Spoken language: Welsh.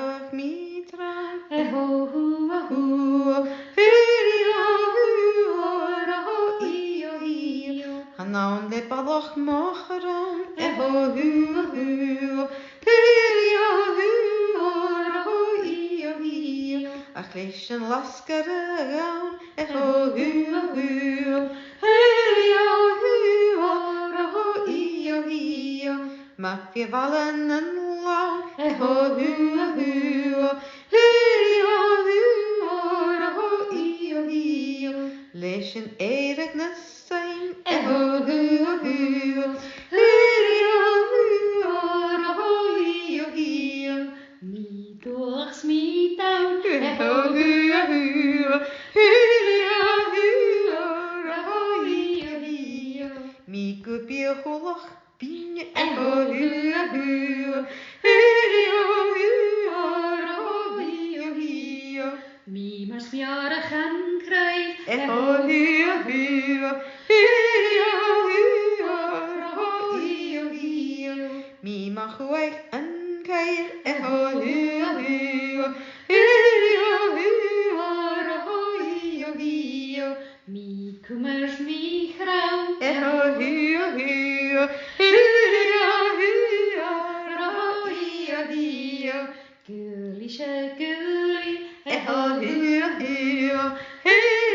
Ach mitra, Eho hua hu. Hirio, io, io. Hanaun le balach mocharam, Eho hua hu. Hirio, io, io. Ach leis yn lasgar iawn, Eho hua hu. Hirio, io, io. Mafia valen yn lawn, Eho hua hu. Hirio, io, io. Leis yn eirig na sain, Eho hua hu. Hirio, io, io. Mi doch smit down. Eho hua hu. Hirio, io, io. Mi gubie hulach bin, Eho hua hu. Hirio, io. Mi mas miarach yn creu. Eho hua hu. Hirio, io. Mi ma chwaith yn cael, Eho hua hu. Hirio, io. Mi cwmers mi chraw. Eho hua hu. Hirio, io. Guli se guli. Eho hua hu. Hirio,